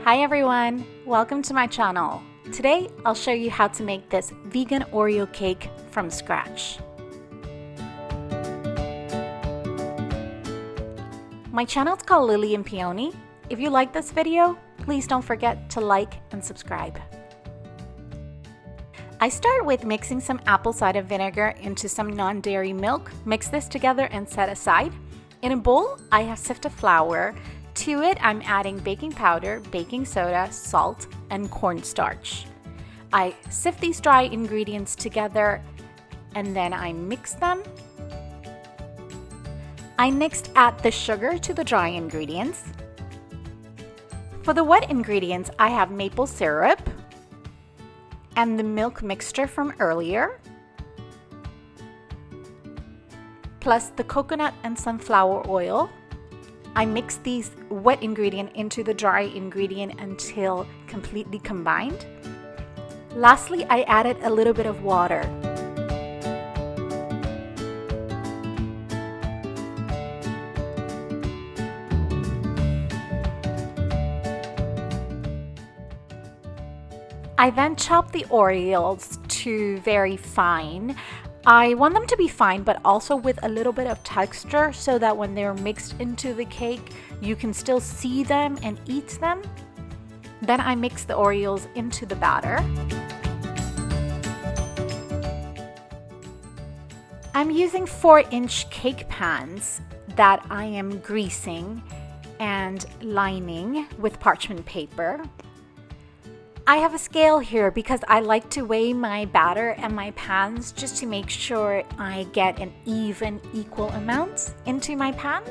Hi everyone, welcome to my channel. Today I'll show you how to make this vegan Oreo cake from scratch. My channel is called Lily and Peony. If you like this video, please don't forget to like and subscribe. I start with mixing some apple cider vinegar into some non-dairy milk. Mix this together and set aside. In a bowl, I have sifted flour. To it, I'm adding baking powder, baking soda, salt, and cornstarch. I sift these dry ingredients together and then I mix them. I next add the sugar to the dry ingredients. For the wet ingredients, I have maple syrup and the milk mixture from earlier, plus the coconut and sunflower oil. I mix these wet ingredient into the dry ingredient until completely combined. Lastly, I added a little bit of water. I then chop the Oreos to very fine. I want them to be fine, but also with a little bit of texture so that when they're mixed into the cake, you can still see them and eat them. Then I mix the Oreos into the batter. I'm using 4-inch cake pans that I am greasing and lining with parchment paper. I have a scale here because I like to weigh my batter and my pans just to make sure I get an even, equal amount into my pans.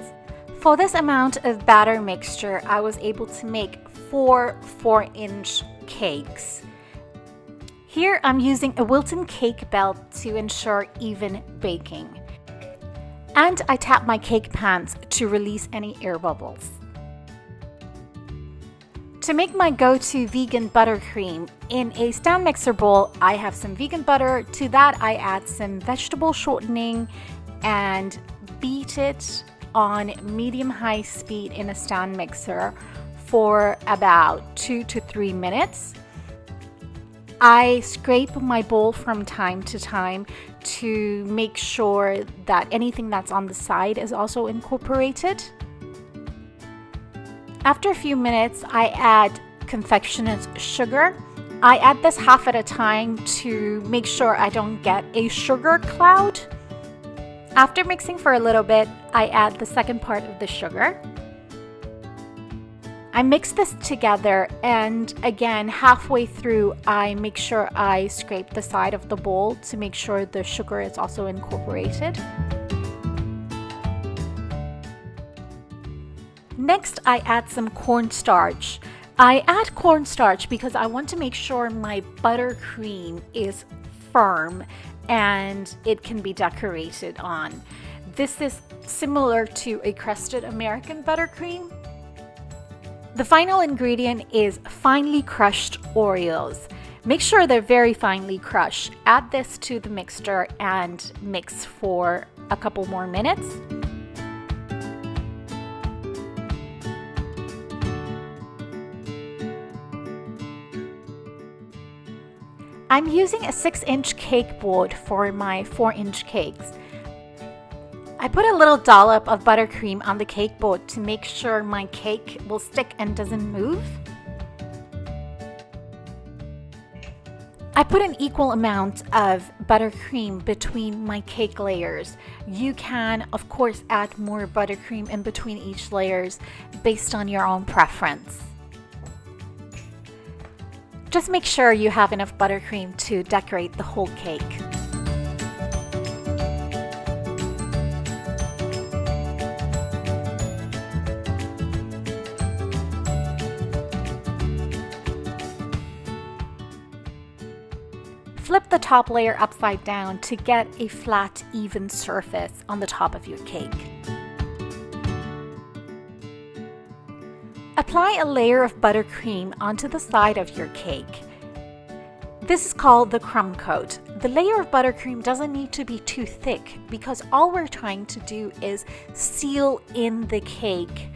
For this amount of batter mixture, I was able to make 4 4-inch cakes. Here I'm using a Wilton cake belt to ensure even baking. And I tap my cake pans to release any air bubbles. To make my go-to vegan buttercream, in a stand mixer bowl, I have some vegan butter. To that, I add some vegetable shortening and beat it on medium-high speed in a stand mixer for about 2 to 3 minutes. I scrape my bowl from time to time to make sure that anything that's on the side is also incorporated. After a few minutes, I add confectioner's sugar. I add this half at a time to make sure I don't get a sugar cloud. After mixing for a little bit, I add the second part of the sugar. I mix this together, and again, halfway through, I make sure I scrape the side of the bowl to make sure the sugar is also incorporated. Next, I add some cornstarch. I add cornstarch because I want to make sure my buttercream is firm and it can be decorated on. This is similar to a crusted American buttercream. The final ingredient is finely crushed Oreos. Make sure they're very finely crushed. Add this to the mixture and mix for a couple more minutes. I'm using a 6-inch cake board for my 4-inch cakes. I put a little dollop of buttercream on the cake board to make sure my cake will stick and doesn't move. I put an equal amount of buttercream between my cake layers. You can, of course, add more buttercream in between each layers based on your own preference. Just make sure you have enough buttercream to decorate the whole cake. Flip the top layer upside down to get a flat, even surface on the top of your cake. Apply a layer of buttercream onto the side of your cake. This is called the crumb coat. The layer of buttercream doesn't need to be too thick because all we're trying to do is seal in the cake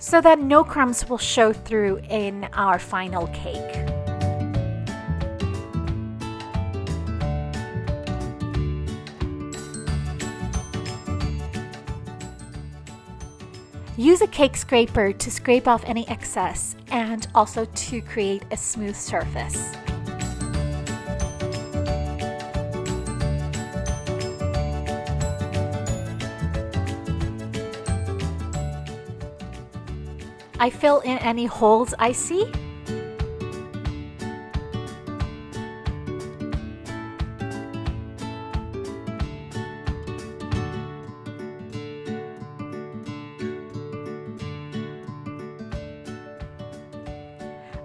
so that no crumbs will show through in our final cake. Use a cake scraper to scrape off any excess and also to create a smooth surface. I fill in any holes I see.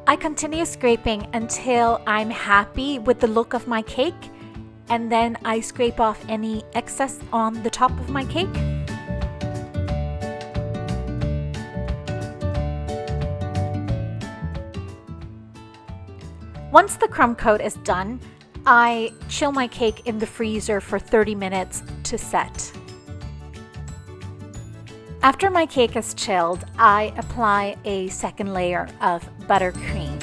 I continue scraping until I'm happy with the look of my cake, and then I scrape off any excess on the top of my cake. Once the crumb coat is done, I chill my cake in the freezer for 30 minutes to set. After my cake is chilled, I apply a second layer of buttercream.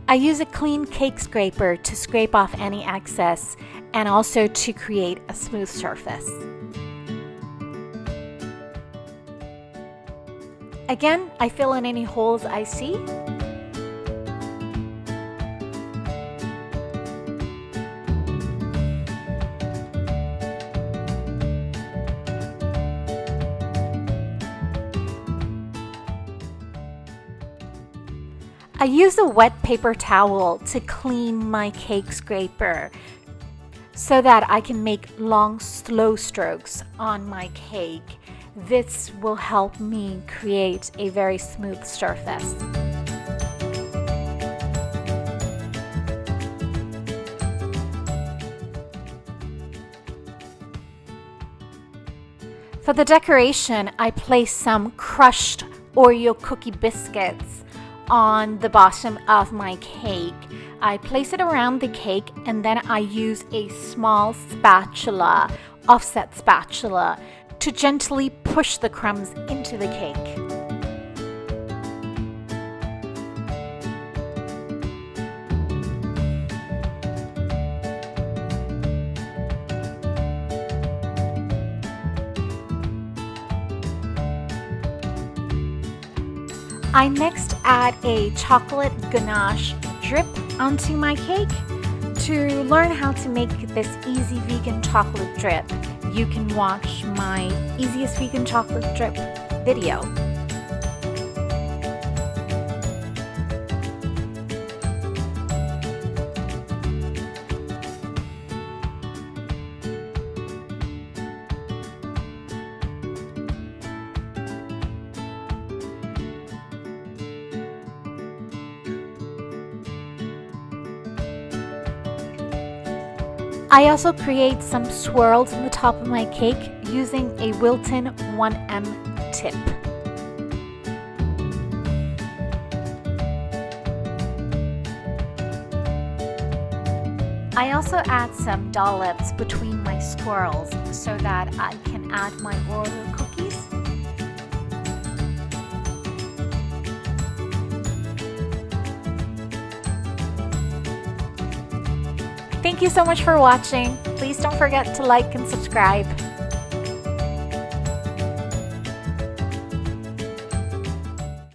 I use a clean cake scraper to scrape off any excess and also to create a smooth surface. Again, I fill in any holes I see. I use a wet paper towel to clean my cake scraper so that I can make long, slow strokes on my cake. This will help me create a very smooth surface. For the decoration, I place some crushed Oreo cookie biscuits on the bottom of my cake. I place it around the cake and then I use a small spatula, offset spatula, to gently push the crumbs into the cake. I next add a chocolate ganache drip onto my cake. To learn how to make this easy vegan chocolate drip, you can watch my easiest vegan chocolate drip video. I also create some swirls on the top of my cake using a Wilton 1M tip. I also add some dollops between my swirls so that I can add my Oreo cookies. Thank you so much for watching. Please don't forget to like and subscribe.